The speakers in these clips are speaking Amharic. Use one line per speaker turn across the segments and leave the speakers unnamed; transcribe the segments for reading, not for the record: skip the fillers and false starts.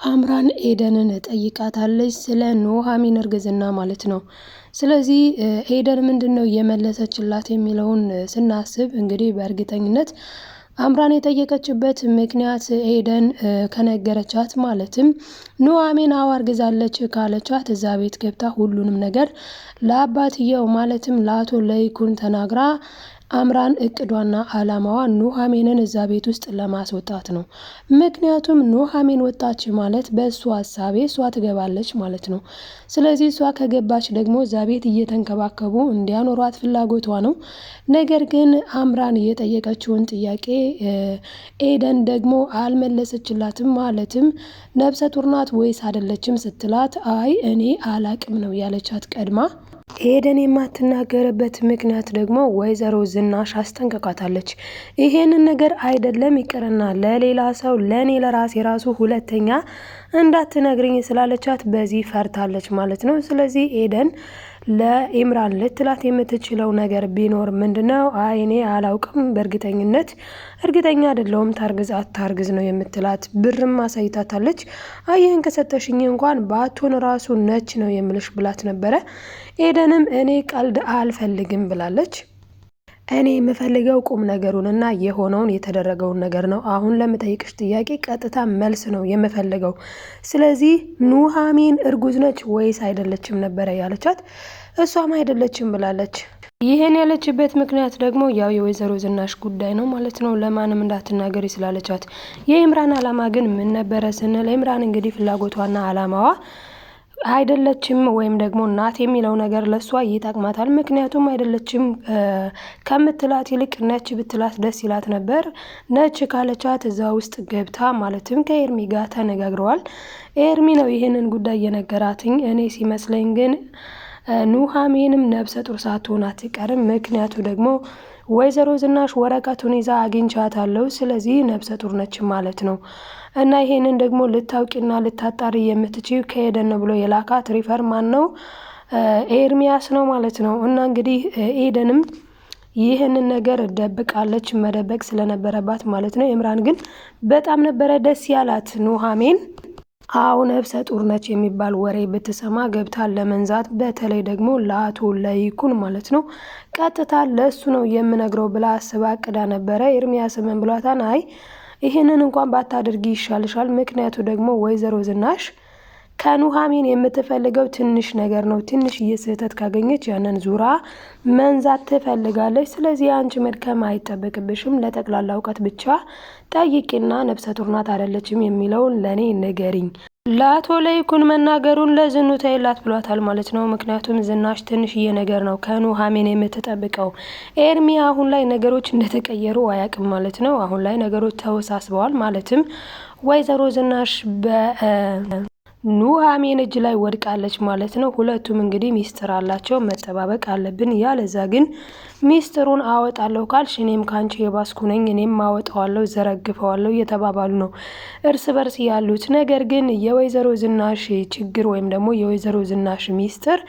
አምራን ኤደንን ጠይቃታለች ስለ ኑሃሚን እርግዝና ማለት ነው። ስለዚህ ኤደን ምንድነው የመለሰችላት የሚለውን ስናስብ እንግዲህ በእርግጠኝነት አምራን የጠየቀችበት ምክንያት ኤደን ከነገረቻት ማለትም ኑሃሚን አርግዛለች ካለቻት እዛ ቤት ገብታ ሁሉንም ነገር ለአባትየው ማለትም ለአቶ ለይኩን ተናግራ አምራን እቅዷና አላማዋ ኑሃሚንን እዛ ቤት ውስጥ ለማስወጣት ነው። ምክንያቱም ኑሃሚን ወጣች ማለት በእሷ ሀሳቤ እሷ ትገባለች ማለት ነው። ስለዚህ እሷ ከገባች ደግሞ እዛ ቤት እየተንከባከቡ እንዲያኖሯት ፍላጎቷ ነው። ነገር ግን አምራን የጠየቀችውን ጥያቄ ኤደን ደግሞ አልመለሰችላትም። ማለትም ነብሰ ጡር ናት ወይስ አይደለችም ስትላት አይ እኔ አላቅም ነው ያለቻት ቀድማ። ኤደን የማትናገርበት ምክንያት ደግሞ ወይዘሮ ዝናሽ አስጠንቅቃታለች። ይሄንን ነገር አይደለም ይቅርና ለሌላ ሰው ለኔ ለራሴ ራሱ ሁለተኛ እንዳትነግሪኝ ስላለቻት በዚህ ፈርታለች ማለት ነው። ስለዚህ ኤደን ለኢምራን ልትላት የምትችለው ነገር ቢኖር ምንድነው? አይ እኔ አላውቅም በእርግጠኝነት እርግጠኛ አይደለሁም ታርግዝ አታርግዝ ነው የምትላት። ብርም አሳይታታለች። ይህን ከሰጠሽኝ እንኳን ባቶን ራሱ ነች ነው የምልሽ ብላት ነበረ። ኤደንም እኔ ቀልድ አልፈልግም ብላለች። እኔ የምፈልገው ቁም ነገሩን እና የሆነውን የተደረገውን ነገር ነው። አሁን ለምጠይቅሽ ጥያቄ ቀጥታ መልስ ነው የምፈልገው። ስለዚህ ኑሃሚን እርጉዝ ነች ወይስ አይደለችም ነበረ ያለቻት። እሷም አይደለችም ብላለች። ይሄን ያለችበት ምክንያት ደግሞ ያው የወይዘሮ ዝናሽ ጉዳይ ነው ማለት ነው። ለማንም እንዳትናገሪ ስላለቻት። የኢምራን አላማ ግን ምን ነበረ ስንል ኢምራን እንግዲህ ፍላጎቷና አላማዋ አይደለችም ወይም ደግሞ ናት የሚለው ነገር ለሷ ይጠቅማታል። ምክንያቱም አይደለችም ከምትላት ይልቅ ነች ብትላት ደስ ይላት ነበር። ነች ካለቻት እዛ ውስጥ ገብታ ማለትም ከኤርሚ ጋር ተነጋግረዋል። ኤርሚ ነው ይሄንን ጉዳይ የነገራትኝ። እኔ ሲመስለኝ ግን ኑሃሚንም ነብሰ ጡር ሳትሆን አትቀርም። ምክንያቱ ደግሞ ወይዘሮ ዝናሽ ወረቀቱን ይዛ አግኝቻታለሁ። ስለዚህ ነብሰ ጡር ነች ማለት ነው። እና ይሄንን ደግሞ ልታውቂና ልታጣሪ የምትችይው ከኤደን ነው ብሎ የላካት ሪፈር ማን ነው? ኤርሚያስ ነው ማለት ነው። እና እንግዲህ ኤደንም ይህንን ነገር ደብቃለች፣ መደበቅ ስለነበረባት ማለት ነው። ኢምራን ግን በጣም ነበረ ደስ ያላት ኑሃሚን አሁን ነብሰ ጡር ነች የሚባል ወሬ ብትሰማ ገብታ ለመንዛት በተለይ ደግሞ ለአቶ ለይኩን ማለት ነው ቀጥታ ለሱ ነው የምነግረው ብላ አስባ አቅዳ ነበረ። ኤርሚያስ ምን ብሏታል? አይ ይሄንን እንኳን ባታደርጊ ይሻልሻል። ምክንያቱ ደግሞ ወይዘሮ ዝናሽ ከኑሃሚን የምትፈልገው ትንሽ ነገር ነው። ትንሽ ስህተት ካገኘች ያንን ዙራ መንዛት ትፈልጋለች። ስለዚህ አንቺ መድከም አይጠበቅብሽም። ለጠቅላላ እውቀት ብቻ ጠይቂና ነብሰ ጡር ናት አይደለችም የሚለውን ለኔ ንገሪኝ። ለአቶ ለይኩን መናገሩን ለዝኑ ተይላት ብሏታል ማለት ነው። ምክንያቱም ዝናሽ ትንሽዬ ነገር ነው ከኑሃሚን የምትጠብቀው። ኤርሚ አሁን ላይ ነገሮች እንደተቀየሩ አያውቅም ማለት ነው። አሁን ላይ ነገሮች ተወሳስበዋል። ማለትም ወይዘሮ ዝናሽ ኑሃሚን እጅ ላይ ወድቃለች ማለት ነው። ሁለቱም እንግዲህ ሚስጥር አላቸው፣ መጠባበቅ አለብን። ያለዛ ግን ሚስጥሩን አወጣለሁ ካልሽ እኔም ካንቺ የባስኩ ነኝ፣ እኔም አወጣዋለሁ፣ ዘረግፈዋለሁ እየተባባሉ ነው እርስ በርስ ያሉት። ነገር ግን የወይዘሮ ዝናሽ ችግር ወይም ደግሞ የወይዘሮ ዝናሽ ሚስጥር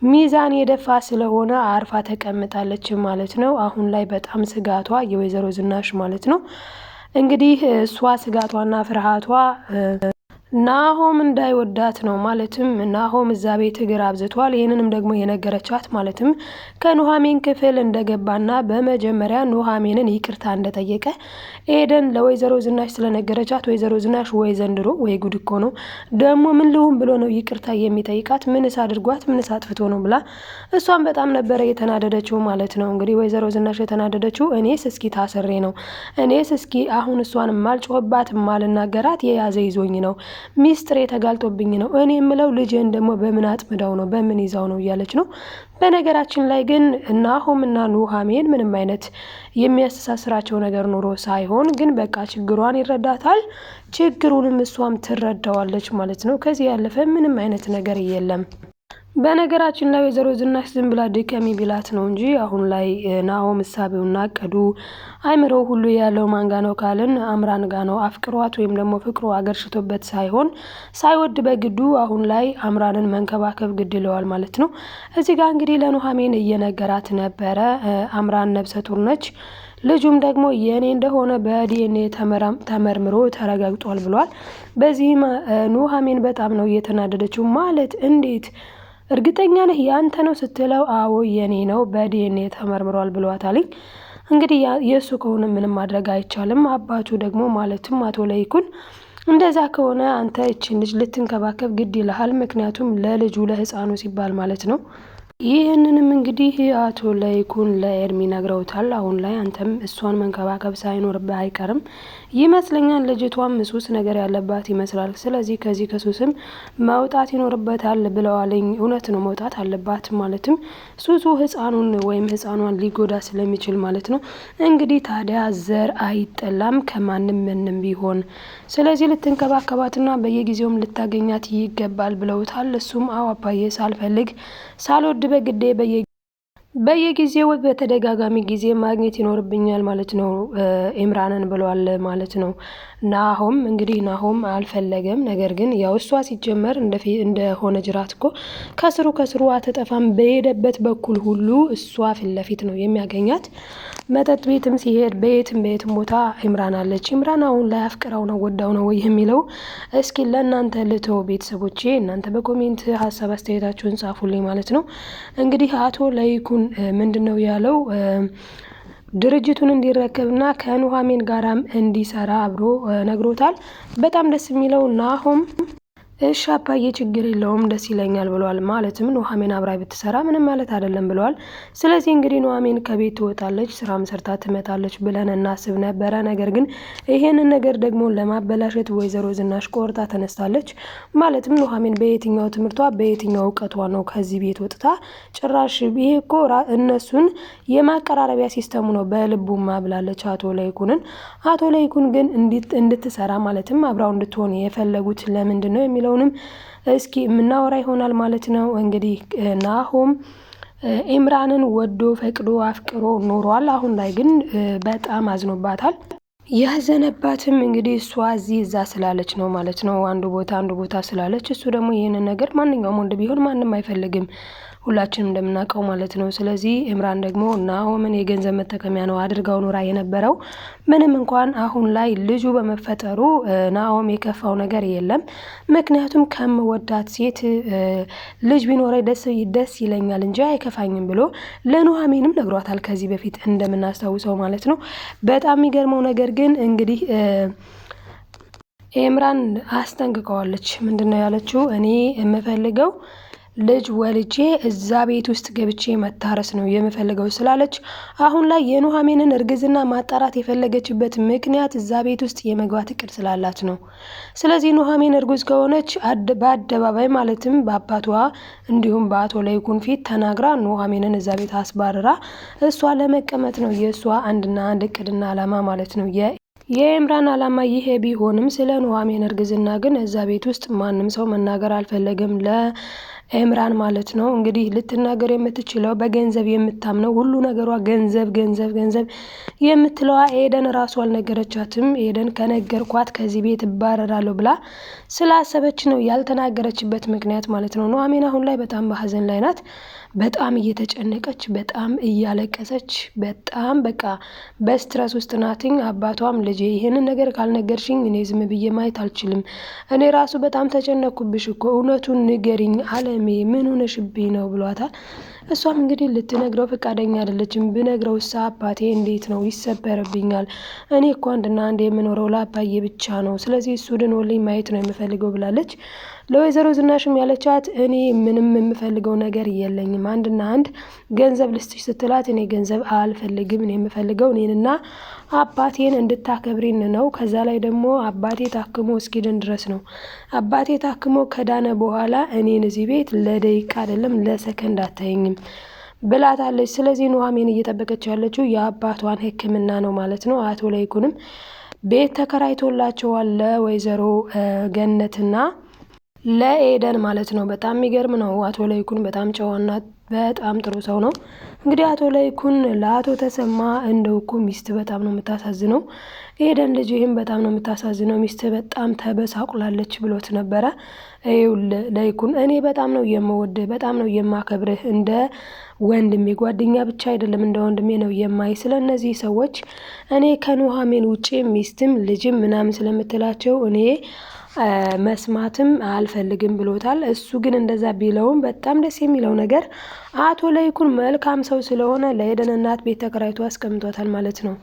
ሚዛን የደፋ ስለሆነ አርፋ ተቀምጣለች ማለት ነው። አሁን ላይ በጣም ስጋቷ የወይዘሮ ዝናሽ ማለት ነው እንግዲህ እሷ ስጋቷና ፍርሃቷ ናሆም እንዳይወዳት ነው። ማለትም ናሆም እዛ ቤት እግር አብዝቷል። ይህንንም ደግሞ የነገረቻት ማለትም ከኑሃሚን ክፍል እንደገባና በመጀመሪያ ኑሃሚንን ይቅርታ እንደጠየቀ ኤደን ለወይዘሮ ዝናሽ ስለነገረቻት ወይዘሮ ዝናሽ ወይ ዘንድሮ ወይ ጉድ እኮ ነው ደግሞ ምን ልሁን ብሎ ነው ይቅርታ የሚጠይቃት? ምንስ አድርጓት ምንስ አጥፍቶ ነው ብላ እሷም በጣም ነበረ የተናደደችው ማለት ነው። እንግዲህ ወይዘሮ ዝናሽ የተናደደችው እኔስ እስኪ ታስሬ ነው፣ እኔስ እስኪ አሁን እሷን ማልጮህባት ማልናገራት የያዘ ይዞኝ ነው፣ ሚስጥር የተጋልጦብኝ ነው። እኔ የምለው ልጅን ደግሞ በምን አጥምዳው ነው በምን ይዛው ነው እያለች ነው። በነገራችን ላይ ግን ናሆም እና ኑሃሚን ምንም አይነት የሚያስተሳስራቸው ነገር ኑሮ ሳይሆን ግን በቃ ችግሯን ይረዳታል፣ ችግሩንም እሷም ትረዳዋለች ማለት ነው። ከዚህ ያለፈ ምንም አይነት ነገር የለም። በነገራችን ላይ ወይዘሮ ዝናሽ ዝም ብላ ድከሚ ቢላት ነው እንጂ አሁን ላይ ናሆም እሳቤውና አቀዱ አይምሮ ሁሉ ያለው ማንጋ ነው ካልን አምራን ጋ ነው። አፍቅሯት ወይም ደግሞ ፍቅሩ አገርሽቶበት ሳይሆን ሳይወድ በግዱ አሁን ላይ አምራንን መንከባከብ ግድ ይለዋል ማለት ነው። እዚህ ጋር እንግዲህ ለኑሃሚን እየነገራት ነበረ። አምራን ነብሰ ጡር ነች። ልጁም ደግሞ የኔ እንደሆነ በዲኤንኤ ተመርምሮ ተረጋግጧል ብሏል። በዚህም ኑሐሚን በጣም ነው እየተናደደችው። ማለት እንዴት እርግጠኛ ነህ ያንተ ነው ስትለው፣ አዎ የኔ ነው በዲኤንኤ ተመርምሯል ብሏታል። እንግዲህ የእሱ ከሆነ ምንም ማድረግ አይቻልም። አባቱ ደግሞ ማለትም አቶ ለይኩን እንደዛ ከሆነ አንተ እችን ልጅ ልትንከባከብ ግድ ይልሃል፣ ምክንያቱም ለልጁ ለህፃኑ ሲባል ማለት ነው። ይህንንም እንግዲህ አቶ ለይኩን ለኤርሚ ነግረውታል። አሁን ላይ አንተም እሷን መንከባከብ ሳይኖርብህ አይቀርም ይመስለኛል። ልጅቷም ሱስ ነገር ያለባት ይመስላል። ስለዚህ ከዚህ ከሱስም መውጣት ይኖርበታል ብለዋልኝ። እውነት ነው፣ መውጣት አለባት። ማለትም ሱሱ ህፃኑን ወይም ህፃኗን ሊጎዳ ስለሚችል ማለት ነው። እንግዲህ ታዲያ ዘር አይጠላም ከማንም ምንም ቢሆን። ስለዚህ ልትንከባከባትና በየጊዜውም ልታገኛት ይገባል ብለውታል። እሱም አዎ አባዬ ሳልፈልግ ሳልወድ በግዴ በየጊዜው በተደጋጋሚ ጊዜ ማግኘት ይኖርብኛል ማለት ነው ኤምራንን ብለዋል ማለት ነው። ናሆም እንግዲህ ናሆም አልፈለገም። ነገር ግን ያው እሷ ሲጀመር እንደሆነ ጅራት እኮ ከስሩ አትጠፋም። በሄደበት በኩል ሁሉ እሷ ፊት ለፊት ነው የሚያገኛት። መጠጥ ቤትም ሲሄድ በየትም ቦታ ኤምራን አለች። ኤምራን አሁን ላይ አፍቅራው ነው ወዳው ነው ወይ የሚለው እስኪ ለእናንተ ልተው ቤተሰቦቼ፣ እናንተ በኮሜንት ሀሳብ አስተያየታችሁን ጻፉልኝ ማለት ነው። እንግዲህ አቶ ለይኩን ምንድን ነው ያለው ድርጅቱን እንዲረከብና ከኑሐሚን ጋራም እንዲሰራ አብሮ ነግሮታል። በጣም ደስ የሚለው ናሆም እሺ አባዬ ችግር የለውም ደስ ይለኛል ብለዋል። ማለትም ኑሐሚን አብራ ብትሰራ ምንም ማለት አይደለም ብለዋል። ስለዚህ እንግዲህ ኑሐሚን ከቤት ትወጣለች፣ ስራም ሰርታ ትመጣለች ብለን እናስብ ነበረ። ነገር ግን ይሄንን ነገር ደግሞ ለማበላሸት ወይዘሮ ዝናሽ ቆርጣ ተነስታለች። ማለትም ኑሐሚን በየትኛው ትምህርቷ በየትኛው እውቀቷ ነው ከዚህ ቤት ወጥታ ጭራሽ ይሄ እኮ እነሱን የማቀራረቢያ ሲስተሙ ነው በልቡማ ብላለች አቶ ለይኩንን። አቶ ለይኩን ግን እንድትሰራ ማለትም አብራው እንድትሆን የፈለጉት ለምንድን ነው የሚለው ንም እስኪ የምናወራ ይሆናል ማለት ነው። እንግዲህ ናሆም ኤምራንን ወዶ ፈቅዶ አፍቅሮ ኖሯል። አሁን ላይ ግን በጣም አዝኖባታል። ያዘነባትም እንግዲህ እሷ እዚህ እዛ ስላለች ነው ማለት ነው። አንዱ ቦታ ስላለች፣ እሱ ደግሞ ይህንን ነገር ማንኛውም ወንድ ቢሆን ማንም አይፈልግም፣ ሁላችንም እንደምናውቀው ማለት ነው። ስለዚህ ኤምራን ደግሞ ናሆምን የገንዘብ መጠቀሚያ ነው አድርገው ኖራ የነበረው። ምንም እንኳን አሁን ላይ ልጁ በመፈጠሩ ናሆም የከፋው ነገር የለም። ምክንያቱም ከምወዳት ሴት ልጅ ቢኖረኝ ደስ ይለኛል እንጂ አይከፋኝም ብሎ ለኑሐሚንም ነግሯታል፣ ከዚህ በፊት እንደምናስታውሰው ማለት ነው። በጣም የሚገርመው ነገር ግን እንግዲህ ኤምራን አስጠንቅቀዋለች። ምንድነው ያለችው? እኔ የምፈልገው ልጅ ወልጄ እዛ ቤት ውስጥ ገብቼ መታረስ ነው የምፈልገው ስላለች አሁን ላይ የኑሐሚንን እርግዝና ማጣራት የፈለገችበት ምክንያት እዛ ቤት ውስጥ የመግባት እቅድ ስላላት ነው። ስለዚህ ኑሐሚን እርጉዝ ከሆነች በአደባባይ ማለትም በአባቷ እንዲሁም በአቶ ለይኩን ፊት ተናግራ ኑሐሚንን እዛ ቤት አስባርራ እሷ ለመቀመጥ ነው የእሷ አንድና አንድ እቅድና ዓላማ ማለት ነው። የኤምራን ዓላማ ይሄ ቢሆንም ስለ ኑሐሚን እርግዝና ግን እዛ ቤት ውስጥ ማንም ሰው መናገር አልፈለገም ለኤምራን ማለት ነው። እንግዲህ ልትናገር የምትችለው በገንዘብ የምታምነው ሁሉ ነገሯ ገንዘብ የምትለዋ ኤደን ራሱ አልነገረቻትም። ኤደን ከነገርኳት ከዚህ ቤት እባረራለሁ ብላ ስላሰበች ነው ያልተናገረችበት ምክንያት ማለት ነው። ኑሐሚን አሁን ላይ በጣም በሀዘን ላይ ናት። በጣም እየተጨነቀች፣ በጣም እያለቀሰች፣ በጣም በቃ በስትረስ ውስጥ ናትኝ። አባቷም ልጄ ይህንን ነገር ካልነገርሽኝ እኔ ዝም ብዬ ማየት አልችልም፣ እኔ ራሱ በጣም ተጨነቅኩብሽ እኮ እውነቱን ንገሪኝ አለሜ ምን ሆነሽብኝ ነው ብሏታል። እሷም እንግዲህ ልትነግረው ፈቃደኛ አይደለችም። ብነግረውሳ አባቴ እንዴት ነው ይሰበርብኛል፣ እኔ እኮ አንድና አንድ የምኖረው ለአባዬ ብቻ ነው፣ ስለዚህ እሱ ድኖልኝ ማየት ነው የምፈልገው ብላለች። ለወይዘሮ ዝናሽም ያለቻት እኔ ምንም የምፈልገው ነገር የለኝም፣ አንድና አንድ ገንዘብ ልስጥሽ ስትላት እኔ ገንዘብ አልፈልግም፣ እኔ የምፈልገው እኔንና አባቴን እንድታከብሪን ነው። ከዛ ላይ ደግሞ አባቴ ታክሞ እስኪድን ድረስ ነው። አባቴ ታክሞ ከዳነ በኋላ እኔን እዚህ ቤት ለደቂቃ አይደለም ለሰከንድ አታየኝም ብላታለች። ስለዚህ ኑሐሚን እየጠበቀች ያለችው የአባቷን ሕክምና ነው ማለት ነው። አቶ ለይኩንም ቤት ተከራይቶላቸዋል ለወይዘሮ ገነትና ለኤደን ማለት ነው። በጣም የሚገርም ነው። አቶ ለይኩን በጣም ጨዋና በጣም ጥሩ ሰው ነው። እንግዲህ አቶ ለይኩን ለአቶ ተሰማ እንደው እኮ ሚስት በጣም ነው የምታሳዝነው፣ ኤደን ልጅ ይህም በጣም ነው የምታሳዝነው፣ ሚስት በጣም ተበሳቁላለች ብሎት ነበረ። ለይኩን እኔ በጣም ነው የምወድህ፣ በጣም ነው የማከብርህ፣ እንደ ወንድሜ ጓደኛ ብቻ አይደለም እንደ ወንድሜ ነው የማይ። ስለ እነዚህ ሰዎች እኔ ከኑሐሚን ውጪ ሚስትም ልጅም ምናምን ስለምትላቸው እኔ መስማትም አልፈልግም ብሎታል። እሱ ግን እንደዛ ቢለውም በጣም ደስ የሚለው ነገር አቶ ለይኩን መልካም ሰው ስለሆነ ለኤደን እናት ቤት ተከራይቶ አስቀምጧታል ማለት ነው።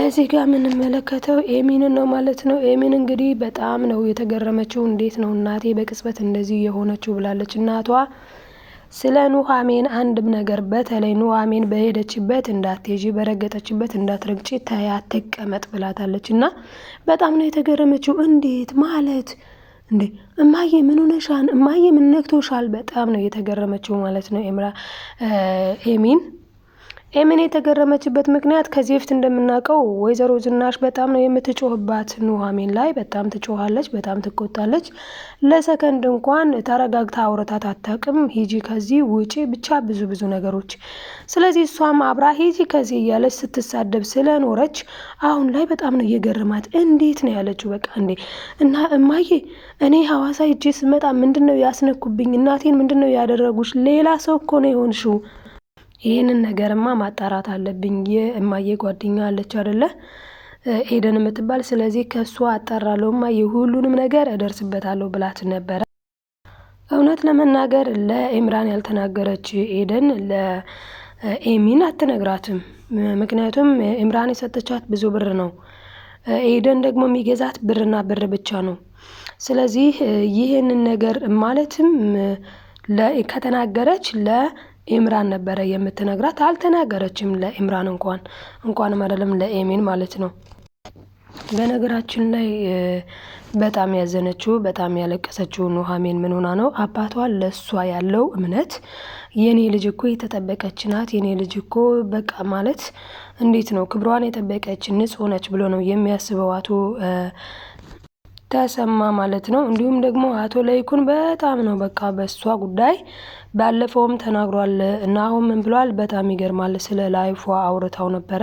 እዚህ ጋር የምንመለከተው ኤሚንን ነው ማለት ነው። ኤሚን እንግዲህ በጣም ነው የተገረመችው። እንዴት ነው እናቴ በቅጽበት እንደዚህ የሆነችው ብላለች። እናቷ ስለ ኑሐሚን አንድም ነገር በተለይ ኑሐሚን በሄደችበት እንዳትሄጂ፣ በረገጠችበት እንዳትረግጪ፣ ተያ ትቀመጥ ብላታለች። እና በጣም ነው የተገረመችው። እንዴት ማለት እንዴ እማዬ ምን ሆነሻል? እማዬ ምን ነክቶሻል? በጣም ነው የተገረመችው ማለት ነው ኤሚን የተገረመችበት ምክንያት ከዚህ በፊት እንደምናውቀው ወይዘሮ ዝናሽ በጣም ነው የምትጮህባት ኑሐሚን ላይ። በጣም ትጮሃለች፣ በጣም ትቆጣለች። ለሰከንድ እንኳን ተረጋግታ አውርታት አታውቅም። ሂጂ ከዚህ ውጪ፣ ብቻ ብዙ ነገሮች። ስለዚህ እሷም አብራ ሂጂ ከዚህ እያለች ስትሳደብ ስለኖረች አሁን ላይ በጣም ነው እየገረማት። እንዴት ነው ያለችው። በቃ እንዴ እና እማዬ እኔ ሐዋሳ ሂጄ ስመጣ ምንድን ነው ያስነኩብኝ? እናቴን ምንድን ነው ያደረጉሽ? ሌላ ሰው እኮ ነው የሆንሽው። ይህንን ነገርማ ማጣራት አለብኝ። የእማዬ ጓደኛ አለች አይደለ ኤደን የምትባል። ስለዚህ ከእሷ አጣራለሁ እማዬ፣ ሁሉንም ነገር እደርስበታለሁ ብላት ነበረ። እውነት ለመናገር ለኢምራን ያልተናገረች ኤደን ለኤሚን አትነግራትም። ምክንያቱም ኢምራን የሰጠቻት ብዙ ብር ነው፣ ኤደን ደግሞ የሚገዛት ብርና ብር ብቻ ነው። ስለዚህ ይህንን ነገር ማለትም ከተናገረች ኢምራን ነበረ የምትነግራት። አልተናገረችም ለኢምራን እንኳንም አይደለም ለኤሚን ማለት ነው። በነገራችን ላይ በጣም ያዘነችው በጣም ያለቀሰችው ኑሐሚን ምን ሆና ነው? አባቷ ለሷ ያለው እምነት የኔ ልጅ እኮ የተጠበቀች ናት፣ የኔ ልጅ እኮ በቃ ማለት እንዴት ነው ክብሯን የጠበቀች ንጹሕ ነች ብሎ ነው የሚያስበው አቶ ተሰማ ማለት ነው። እንዲሁም ደግሞ አቶ ለይኩን በጣም ነው በቃ በሷ ጉዳይ ባለፈውም ተናግሯል እና አሁን ምን ብሏል? በጣም ይገርማል። ስለ ላይፏ አውርታው ነበረ።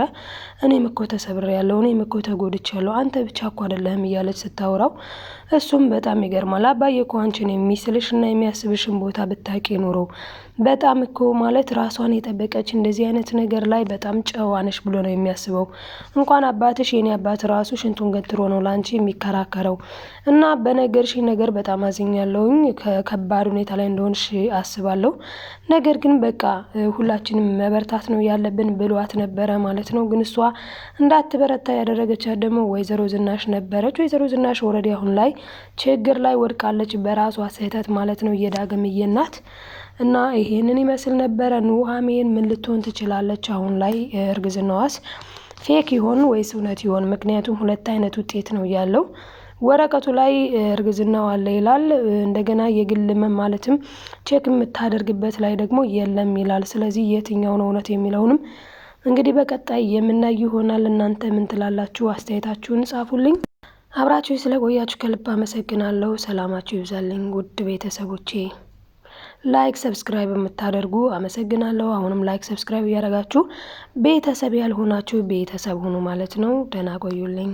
እኔም እኮ ተሰብሬያለሁ፣ እኔም እኮ ተጎድቻለሁ፣ አንተ ብቻ እኮ አይደለህም እያለች ስታወራው እሱም በጣም ይገርማል። አባዬ እኮ አንቺን የሚስልሽ እና የሚያስብሽን ቦታ ብታቂ ኑሮ በጣም እኮ ማለት ራሷን የጠበቀች እንደዚህ አይነት ነገር ላይ በጣም ጨዋነሽ ብሎ ነው የሚያስበው። እንኳን አባትሽ የኔ አባት ራሱ ሽንቱን ገትሮ ነው ላንቺ የሚከራከረው እና በነገርሽ ነገር በጣም አዝኛለሁኝ። ከከባድ ሁኔታ ላይ እንደሆንሽ አስባለሁ። ነገር ግን በቃ ሁላችንም መበርታት ነው ያለብን ብሏት ነበረ ማለት ነው። ግን እሷ እንዳትበረታ ያደረገቻት ደግሞ ወይዘሮ ዝናሽ ነበረች። ወይዘሮ ዝናሽ ወረዲ አሁን ላይ ችግር ላይ ወድቃለች፣ በራሷ ስህተት ማለት ነው። እየዳግምዬ ናት እና ይሄንን ይመስል ነበረ። ኑሐሚን ምን ልትሆን ትችላለች? አሁን ላይ እርግዝናዋስ ፌክ ይሆን ወይስ እውነት ይሆን? ምክንያቱም ሁለት አይነት ውጤት ነው ያለው። ወረቀቱ ላይ እርግዝናው አለ ይላል። እንደገና የግል ማለትም ቼክ የምታደርግበት ላይ ደግሞ የለም ይላል። ስለዚህ የትኛው ነው እውነት የሚለውንም እንግዲህ በቀጣይ የምናይ ይሆናል። እናንተ ምን ትላላችሁ? አስተያየታችሁን ጻፉልኝ። አብራችሁ ስለቆያችሁ ከልብ አመሰግናለሁ። ሰላማችሁ ይብዛልኝ ውድ ቤተሰቦቼ። ላይክ ሰብስክራይብ የምታደርጉ አመሰግናለሁ። አሁንም ላይክ ሰብስክራይብ እያደረጋችሁ ቤተሰብ ያልሆናችሁ ቤተሰብ ሁኑ ማለት ነው። ደህና ቆዩልኝ።